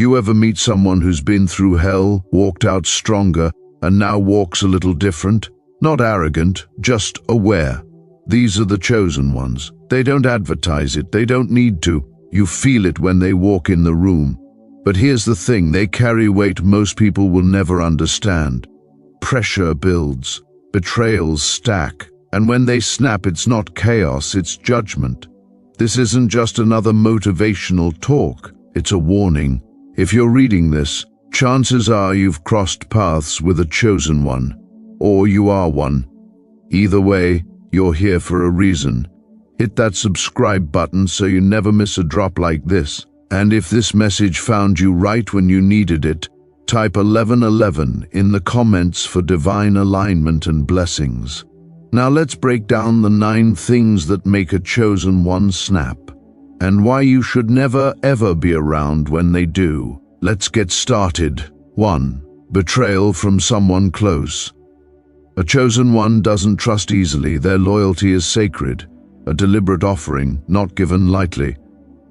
You ever meet someone who's been through hell, walked out stronger, and now walks a little different? Not arrogant, just aware. These are the chosen ones. They don't advertise it, they don't need to. You feel it when they walk in the room. But here's the thing, they carry weight most people will never understand. Pressure builds, betrayals stack, and when they snap, it's not chaos, it's judgment. This isn't just another motivational talk, it's a warning. If you're reading this, chances are you've crossed paths with a chosen one, or you are one. Either way, you're here for a reason. Hit that subscribe button so you never miss a drop like this. And if this message found you right when you needed it, type 1111 in the comments for divine alignment and blessings. Now let's break down the 9 things that make a chosen one snap, and why you should never ever be around when they do. Let's get started. 1. Betrayal from someone close. A chosen one doesn't trust easily. Their loyalty is sacred, a deliberate offering, not given lightly.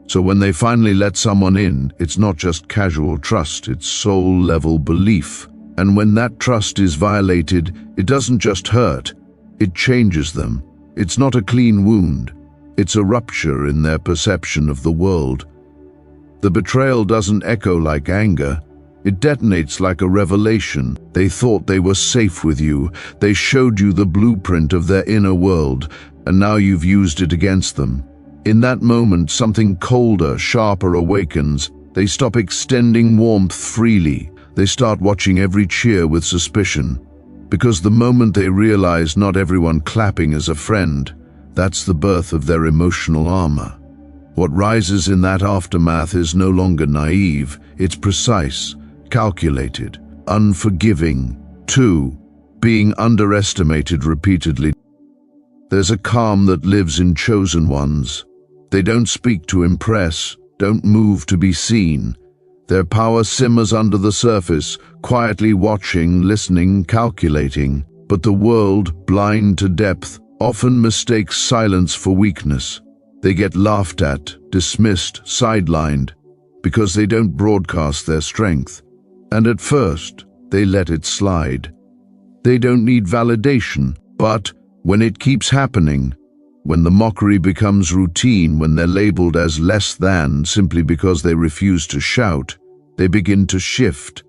So when they finally let someone in, it's not just casual trust, it's soul-level belief. And when that trust is violated, it doesn't just hurt, it changes them. It's not a clean wound, it's a rupture in their perception of the world. The betrayal doesn't echo like anger, it detonates like a revelation. They thought they were safe with you, they showed you the blueprint of their inner world, and now you've used it against them. In that moment, something colder, sharper awakens. They stop extending warmth freely. They start watching every cheer with suspicion. Because the moment they realize not everyone clapping is a friend, that's the birth of their emotional armor. What rises in that aftermath is no longer naive, it's precise, calculated, unforgiving. 2. Being underestimated repeatedly. There's a calm that lives in chosen ones. They don't speak to impress, don't move to be seen. Their power simmers under the surface, quietly watching, listening, calculating. But the world, blind to depth, often mistakes silence for weakness. They get laughed at, dismissed, sidelined, because they don't broadcast their strength. And at first, they let it slide. They don't need validation, but when it keeps happening, when the mockery becomes routine, when they're labeled as less than simply because they refuse to shout, they begin to shift.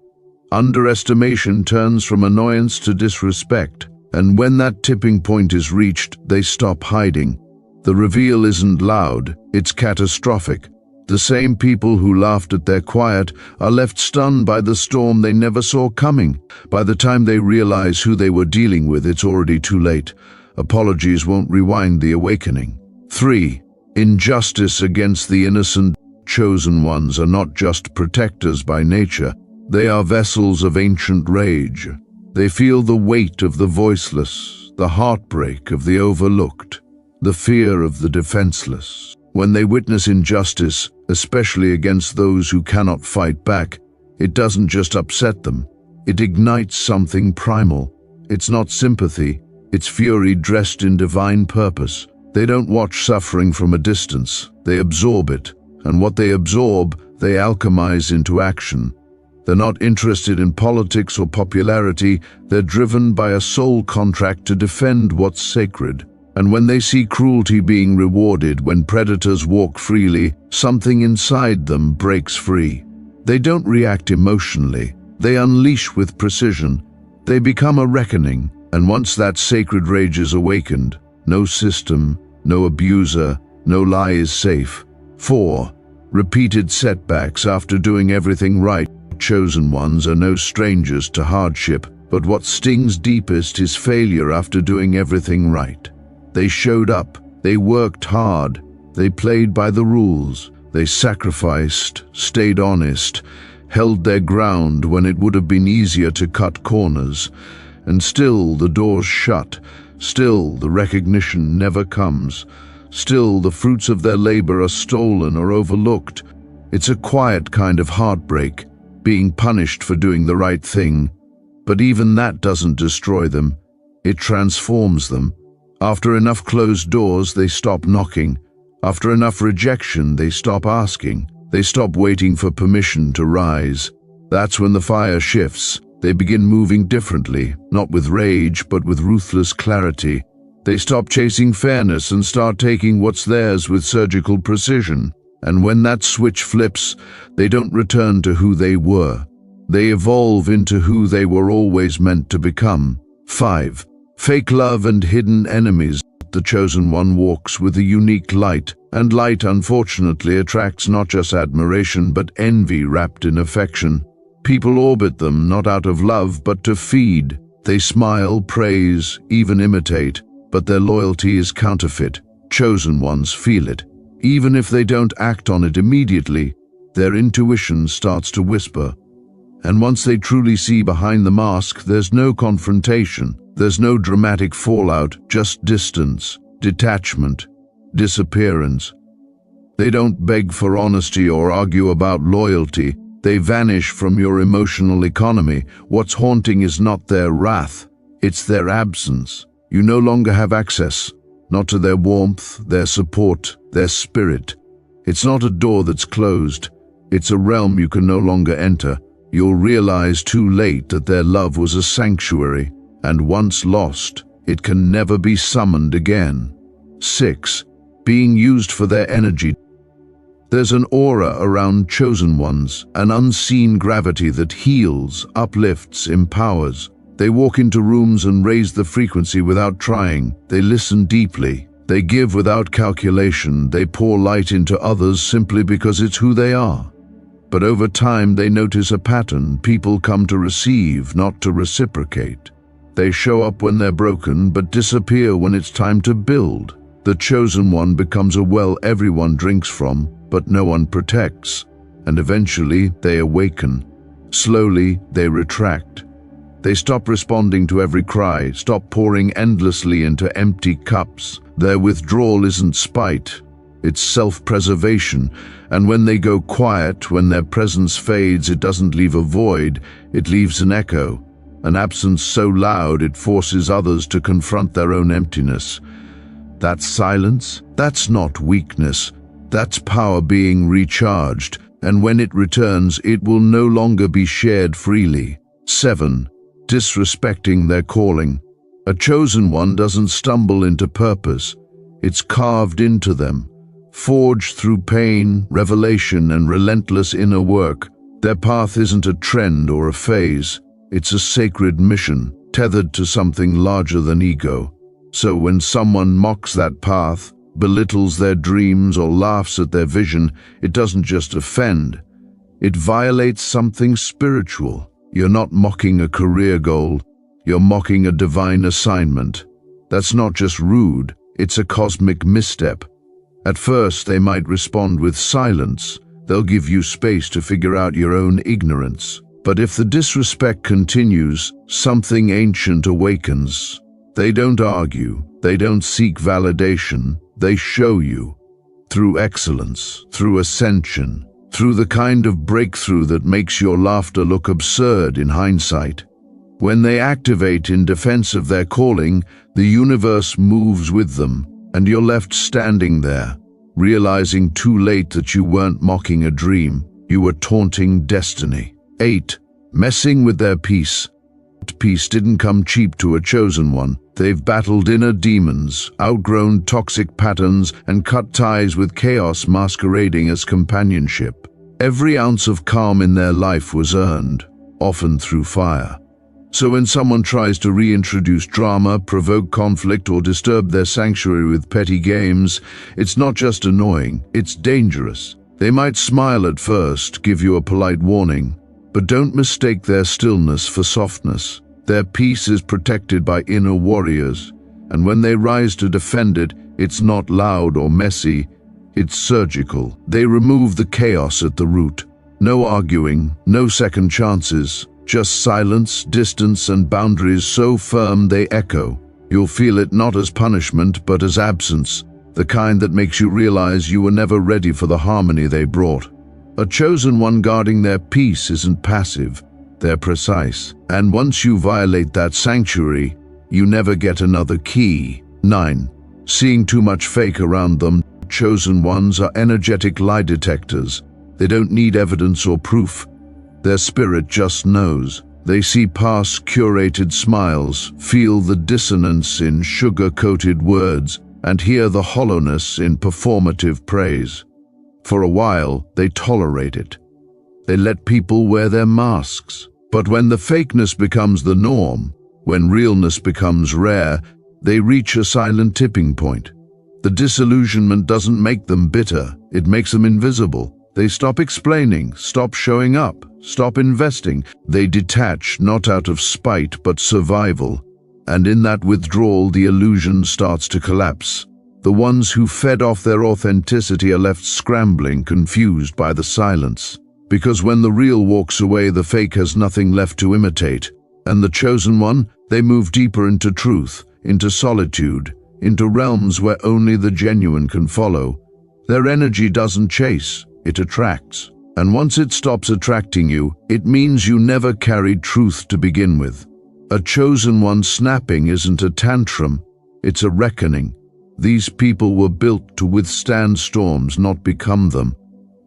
Underestimation turns from annoyance to disrespect, and when that tipping point is reached, they stop hiding. The reveal isn't loud, it's catastrophic. The same people who laughed at their quiet are left stunned by the storm they never saw coming. By the time they realize who they were dealing with, it's already too late. Apologies won't rewind the awakening. 3. Injustice against the innocent. Chosen ones are not just protectors by nature, they are vessels of ancient rage. They feel the weight of the voiceless, the heartbreak of the overlooked, the fear of the defenseless. When they witness injustice, especially against those who cannot fight back, it doesn't just upset them, it ignites something primal. It's not sympathy, it's fury dressed in divine purpose. They don't watch suffering from a distance, they absorb it, and what they absorb, they alchemize into action. They're not interested in politics or popularity, they're driven by a soul contract to defend what's sacred. And when they see cruelty being rewarded, when predators walk freely, something inside them breaks free. They don't react emotionally, they unleash with precision. They become a reckoning, and once that sacred rage is awakened, no system, no abuser, no lie is safe. 4. Repeated setbacks after doing everything right. Chosen ones are no strangers to hardship, but what stings deepest is failure after doing everything right. They showed up, they worked hard, they played by the rules, they sacrificed, stayed honest, held their ground when it would have been easier to cut corners. And still the doors shut, still the recognition never comes, still the fruits of their labor are stolen or overlooked. It's a quiet kind of heartbreak, being punished for doing the right thing. But even that doesn't destroy them, it transforms them. After enough closed doors, they stop knocking. After enough rejection, they stop asking. They stop waiting for permission to rise. That's when the fire shifts. They begin moving differently, not with rage, but with ruthless clarity. They stop chasing fairness and start taking what's theirs with surgical precision. And when that switch flips, they don't return to who they were. They evolve into who they were always meant to become. 5. Fake love and hidden enemies. The chosen one walks with a unique light, and light unfortunately attracts not just admiration but envy wrapped in affection. People orbit them not out of love but to feed. They smile, praise, even imitate, but their loyalty is counterfeit. Chosen ones feel it. Even if they don't act on it immediately, their intuition starts to whisper. And once they truly see behind the mask, there's no confrontation. There's no dramatic fallout, just distance, detachment, disappearance. They don't beg for honesty or argue about loyalty. They vanish from your emotional economy. What's haunting is not their wrath, it's their absence. You no longer have access, not to their warmth, their support, their spirit. It's not a door that's closed. It's a realm you can no longer enter. You'll realize too late that their love was a sanctuary, and once lost, it can never be summoned again. 6. Being used for their energy. There's an aura around chosen ones, an unseen gravity that heals, uplifts, empowers. They walk into rooms and raise the frequency without trying. They listen deeply. They give without calculation. They pour light into others simply because it's who they are. But over time they notice a pattern. People come to receive, not to reciprocate. They show up when they're broken, but disappear when it's time to build. The chosen one becomes a well everyone drinks from, but no one protects. And eventually they awaken. Slowly they retract. They stop responding to every cry, stop pouring endlessly into empty cups. Their withdrawal isn't spite, it's self-preservation. And when they go quiet, when their presence fades, it doesn't leave a void, it leaves an echo. An absence so loud it forces others to confront their own emptiness. That silence, that's not weakness, that's power being recharged, and when it returns, it will no longer be shared freely. 7. Disrespecting their calling. A chosen one doesn't stumble into purpose. It's carved into them, forged through pain, revelation, and relentless inner work. Their path isn't a trend or a phase. It's a sacred mission, tethered to something larger than ego. So when someone mocks that path, belittles their dreams, or laughs at their vision, it doesn't just offend. It violates something spiritual. You're not mocking a career goal, you're mocking a divine assignment. That's not just rude, it's a cosmic misstep. At first, they might respond with silence. They'll give you space to figure out your own ignorance. But if the disrespect continues, something ancient awakens. They don't argue, they don't seek validation, they show you. Through excellence, through ascension, through the kind of breakthrough that makes your laughter look absurd in hindsight. When they activate in defense of their calling, the universe moves with them, and you're left standing there, realizing too late that you weren't mocking a dream, you were taunting destiny. 8. Messing with their peace. Peace didn't come cheap to a chosen one. They've battled inner demons, outgrown toxic patterns, and cut ties with chaos masquerading as companionship. Every ounce of calm in their life was earned, often through fire. So when someone tries to reintroduce drama, provoke conflict, or disturb their sanctuary with petty games, it's not just annoying, it's dangerous. They might smile at first, give you a polite warning, but don't mistake their stillness for softness. Their peace is protected by inner warriors, and when they rise to defend it, it's not loud or messy, it's surgical. They remove the chaos at the root. No arguing, no second chances, just silence, distance, and boundaries so firm they echo. You'll feel it not as punishment, but as absence, the kind that makes you realize you were never ready for the harmony they brought. A chosen one guarding their peace isn't passive, they're precise. And once you violate that sanctuary, you never get another key. 9. Seeing too much fake around them. Chosen ones are energetic lie detectors. They don't need evidence or proof. Their spirit just knows. They see past curated smiles, feel the dissonance in sugar-coated words, and hear the hollowness in performative praise. For a while, they tolerate it. They let people wear their masks. But when the fakeness becomes the norm, when realness becomes rare, they reach a silent tipping point. The disillusionment doesn't make them bitter, it makes them invisible. They stop explaining, stop showing up, stop investing. They detach, not out of spite, but survival. And in that withdrawal, the illusion starts to collapse. The ones who fed off their authenticity are left scrambling, confused by the silence. Because when the real walks away, the fake has nothing left to imitate. And the chosen one, they move deeper into truth, into solitude, into realms where only the genuine can follow. Their energy doesn't chase, it attracts. And once it stops attracting you, it means you never carried truth to begin with. A chosen one snapping isn't a tantrum, it's a reckoning. These people were built to withstand storms, not become them.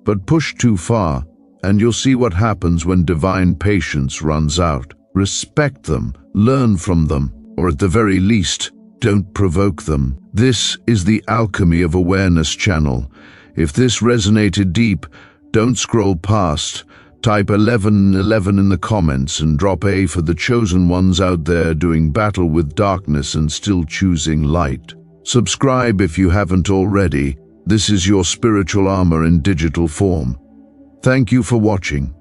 But push too far, and you'll see what happens when divine patience runs out. Respect them, learn from them, or at the very least, don't provoke them. This is the Alchemy of Awareness channel. If this resonated deep, don't scroll past. Type 1111 in the comments and drop A for the chosen ones out there doing battle with darkness and still choosing light. Subscribe if you haven't already. This is your spiritual armor in digital form. Thank you for watching.